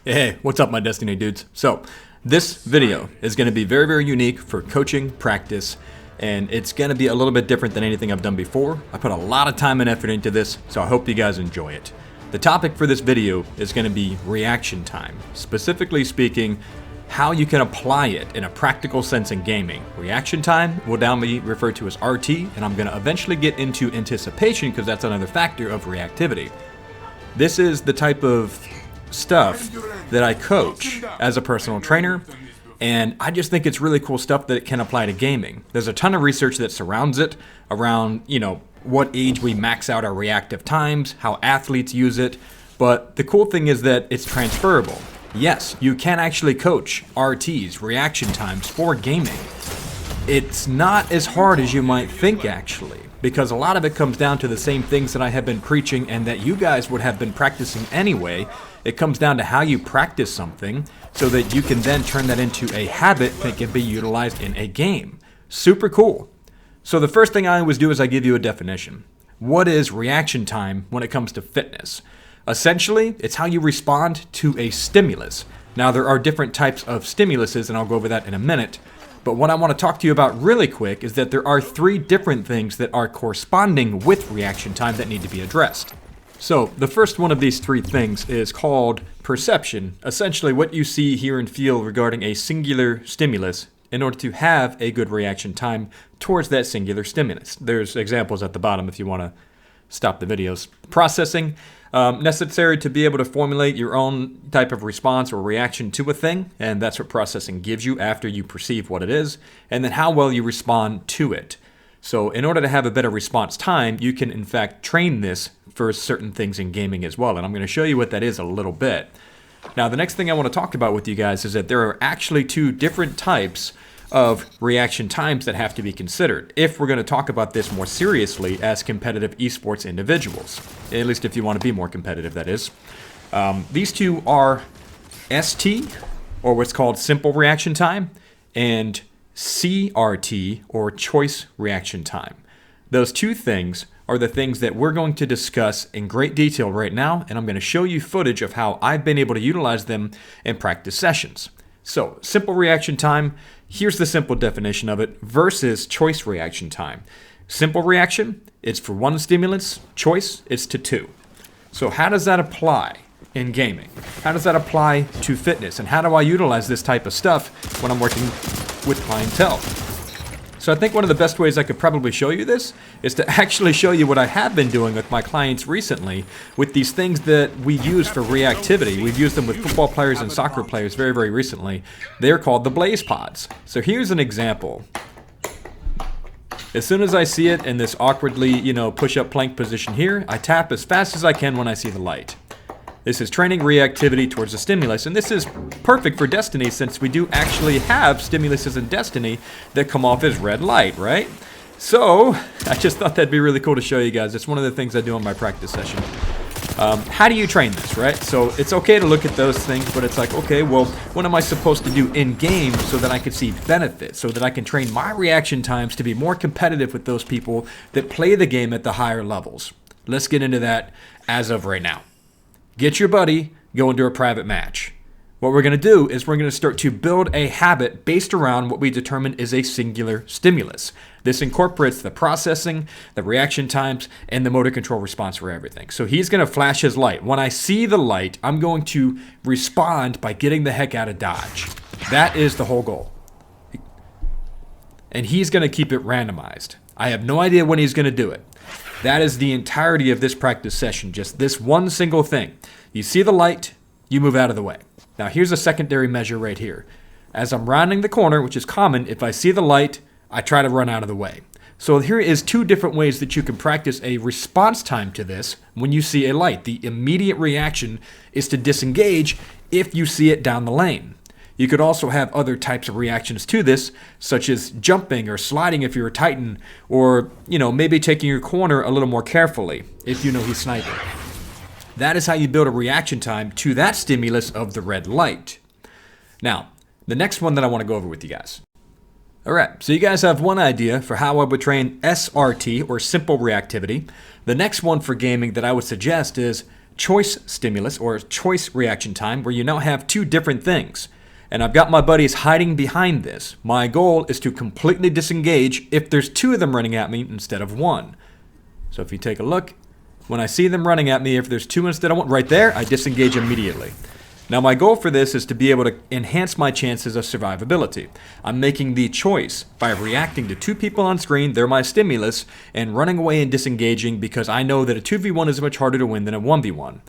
Hey, what's up my Destiny dudes? So, this video is going to be very, very unique for coaching, practice, and it's going to be a little bit different than anything I've done before. I put a lot of time and effort into this, so I hope you guys enjoy it. The topic for this video is going to be reaction time. Specifically speaking, how you can apply it in a practical sense in gaming. Reaction time will now be referred to as RT, and I'm going to eventually get into anticipation because that's another factor of reactivity. This is the type of stuff that I coach as a personal trainer, and I just think it's really cool stuff that it can apply to gaming. There's a ton of research that surrounds it around, what age we max out our reactive times, how athletes use it, but the cool thing is that it's transferable. Yes, you can actually coach RTs, reaction times, for gaming. It's not as hard as you might think actually, because a lot of it comes down to the same things that I have been preaching and that you guys would have been practicing anyway. It comes down to how you practice something so that you can then turn that into a habit that can be utilized in a game. Super cool. So the first thing I always do is I give you a definition. What is reaction time when it comes to fitness? Essentially, it's how you respond to a stimulus. Now there are different types of stimuluses, and I'll go over that in a minute. But what I want to talk to you about really quick is that there are three different things that are corresponding with reaction time that need to be addressed. So the first one of these three things is called perception, essentially what you see, hear, and feel regarding a singular stimulus in order to have a good reaction time towards that singular stimulus. There's examples at the bottom if you want to stop the videos. Processing, necessary to be able to formulate your own type of response or reaction to a thing, and that's what processing gives you after you perceive what it is, and then how well you respond to it. So in order to have a better response time, you can in fact train this for certain things in gaming as well, and I'm going to show you what that is a little bit. Now the next thing I want to talk about with you guys is that there are actually two different types of reaction times that have to be considered if we're going to talk about this more seriously as competitive esports individuals, at least if you want to be more competitive, that is. These two are ST, or what's called simple reaction time, and CRT, or choice reaction time. Those two things are the things that we're going to discuss in great detail right now, and I'm going to show you footage of how I've been able to utilize them in practice sessions. So, simple reaction time, here's the simple definition of it, versus choice reaction time. Simple reaction, it's for one stimulus. Choice, it's to two. So how does that apply in gaming? How does that apply to fitness? And how do I utilize this type of stuff when I'm working with clientele? So I think one of the best ways I could probably show you this is to actually show you what I have been doing with my clients recently with these things that we use for reactivity. We've used them with football players and soccer players very, very recently. They're called the Blaze Pods. So here's an example. As soon as I see it in this awkwardly, push-up plank position here, I tap as fast as I can when I see the light. This is training reactivity towards a stimulus, and this is perfect for Destiny since we do actually have stimuluses in Destiny that come off as red light, right? So, I just thought that'd be really cool to show you guys. It's one of the things I do in my practice session. How do you train this, right? So, it's okay to look at those things, but it's like, okay, well, what am I supposed to do in-game so that I can see benefit, so that I can train my reaction times to be more competitive with those people that play the game at the higher levels? Let's get into that as of right now. Get your buddy, go into a private match. What we're going to do is we're going to start to build a habit based around what we determine is a singular stimulus. This incorporates the processing, the reaction times, and the motor control response for everything. So he's going to flash his light. When I see the light, I'm going to respond by getting the heck out of dodge. That is the whole goal. And he's going to keep it randomized. I have no idea when he's going to do it. That is the entirety of this practice session, just this one single thing. You see the light, you move out of the way. Now here's a secondary measure right here. As I'm rounding the corner, which is common, if I see the light, I try to run out of the way. So here is two different ways that you can practice a response time to this when you see a light. The immediate reaction is to disengage if you see it down the lane. You could also have other types of reactions to this, such as jumping or sliding if you're a Titan, or, maybe taking your corner a little more carefully if you know he's sniping. That is how you build a reaction time to that stimulus of the red light. Now, the next one that I want to go over with you guys. Alright, so you guys have one idea for how I would train SRT, or simple reactivity. The next one for gaming that I would suggest is choice stimulus or choice reaction time, where you now have two different things. And I've got my buddies hiding behind this. My goal is to completely disengage if there's two of them running at me instead of one. So if you take a look, when I see them running at me, if there's two instead of one, right there, I disengage immediately. Now my goal for this is to be able to enhance my chances of survivability. I'm making the choice by reacting to two people on screen, they're my stimulus, and running away and disengaging because I know that a 2v1 is much harder to win than a 1v1.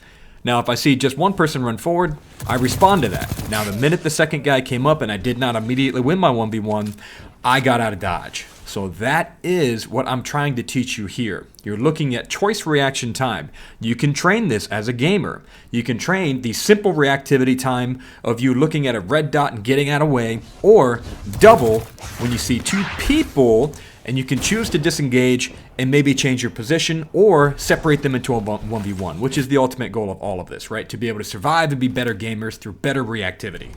Now if I see just one person run forward, I respond to that. Now the minute the second guy came up and I did not immediately win my 1v1, I got out of dodge. So that is what I'm trying to teach you here. You're looking at choice reaction time. You can train this as a gamer. You can train the simple reactivity time of you looking at a red dot and getting out of the way, or double when you see two people and you can choose to disengage and maybe change your position or separate them into a 1v1, which is the ultimate goal of all of this, right? To be able to survive and be better gamers through better reactivity.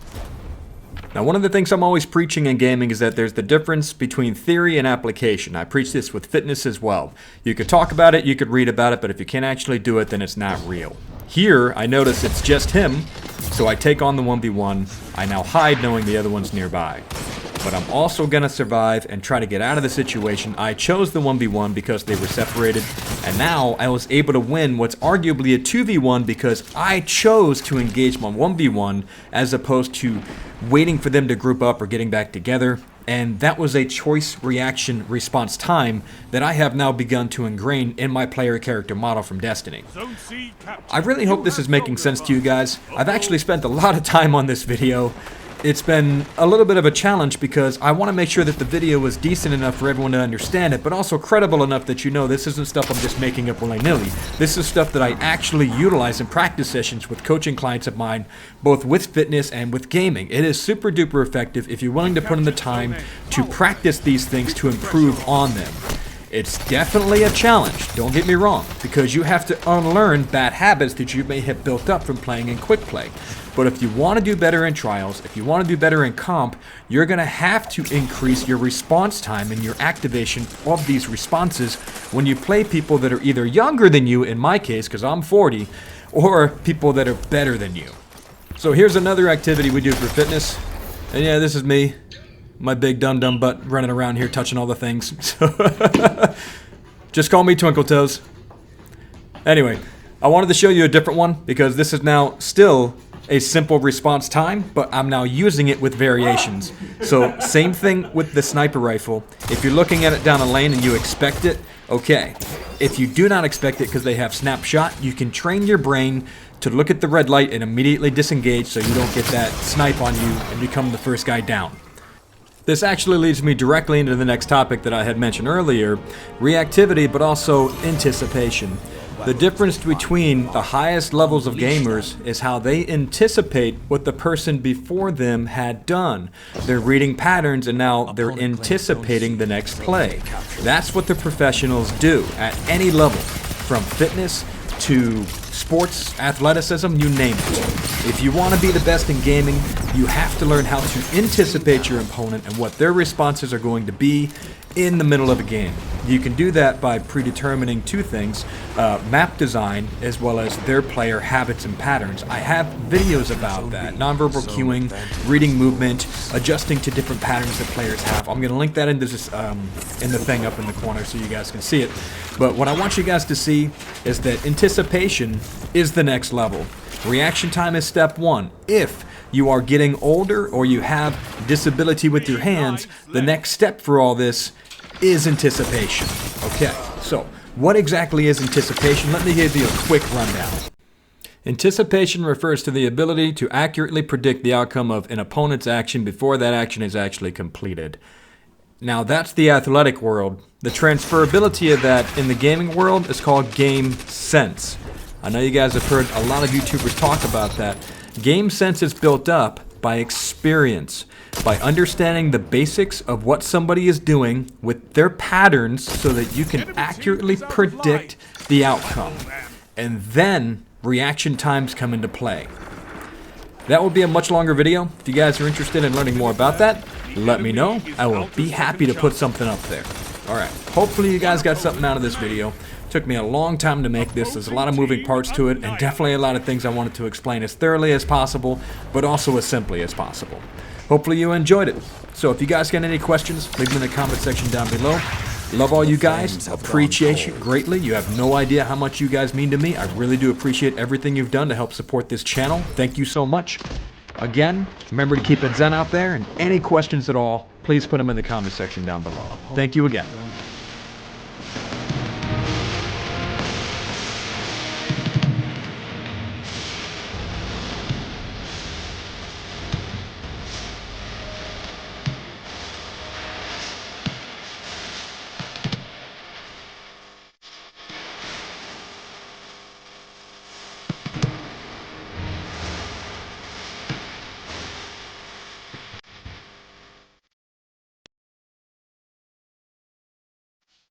Now, one of the things I'm always preaching in gaming is that there's the difference between theory and application. I preach this with fitness as well. You could talk about it, you could read about it, but if you can't actually do it, then it's not real. Here, I notice it's just him, so I take on the 1v1. I now hide knowing the other one's nearby. But I'm also going to survive and try to get out of the situation. I chose the 1v1 because they were separated, and now I was able to win what's arguably a 2v1 because I chose to engage my 1v1 as opposed to waiting for them to group up or getting back together. And that was a choice reaction response time that I have now begun to ingrain in my player character model from Destiny. I really hope this is making sense to you guys. I've actually spent a lot of time on this video. It's been a little bit of a challenge because I want to make sure that the video is decent enough for everyone to understand it, but also credible enough that you know this isn't stuff I'm just making up willy-nilly. This is stuff that I actually utilize in practice sessions with coaching clients of mine, both with fitness and with gaming. It is super duper effective if you're willing to put in the time to practice these things to improve on them. It's definitely a challenge, don't get me wrong, because you have to unlearn bad habits that you may have built up from playing in quick play. But if you want to do better in trials, if you want to do better in comp, you're going to have to increase your response time and your activation of these responses when you play people that are either younger than you, in my case, because I'm 40, or people that are better than you. So here's another activity we do for fitness. And yeah, this is me. My big dum-dum butt running around here touching all the things. Just call me Twinkle Toes. Anyway, I wanted to show you a different one because this is now still a simple response time, but I'm now using it with variations. So same thing with the sniper rifle. If you're looking at it down a lane and you expect it, okay. If you do not expect it because they have snapshot, you can train your brain to look at the red light and immediately disengage so you don't get that snipe on you and become the first guy down. This actually leads me directly into the next topic that I had mentioned earlier, reactivity, but also anticipation. The difference between the highest levels of gamers is how they anticipate what the person before them had done. They're reading patterns and now they're anticipating the next play. That's what the professionals do at any level, from fitness to sports, athleticism, you name it. If you want to be the best in gaming, you have to learn how to anticipate your opponent and what their responses are going to be in the middle of a game. You can do that by predetermining two things, map design as well as their player habits and patterns. I have videos about that, nonverbal cueing, reading movement, adjusting to different patterns that players have. I'm going to link that into this, in the thing up in the corner so you guys can see it. But what I want you guys to see is that anticipation is the next level. Reaction time is step one. If you are getting older or you have disability with your hands, the next step for all this is anticipation. Okay, so what exactly is anticipation? Let me give you a quick rundown. Anticipation refers to the ability to accurately predict the outcome of an opponent's action before that action is actually completed. Now that's the athletic world. The transferability of that in the gaming world is called game sense. I know you guys have heard a lot of YouTubers talk about that. Game sense is built up by experience, by understanding the basics of what somebody is doing with their patterns so that you can accurately predict the outcome. And then reaction times come into play. That will be a much longer video. If you guys are interested in learning more about that, let me know. I will be happy to put something up there. Alright, hopefully you guys got something out of this video. Took me a long time to make this. There's a lot of moving parts to it, and definitely a lot of things I wanted to explain as thoroughly as possible, but also as simply as possible. Hopefully you enjoyed it. So if you guys got any questions, leave them in the comment section down below. Love all you guys. Appreciate you greatly. You have no idea how much you guys mean to me. I really do appreciate everything you've done to help support this channel. Thank you so much. Again, remember to keep it zen out there, and any questions at all, please put them in the comment section down below. Thank you again.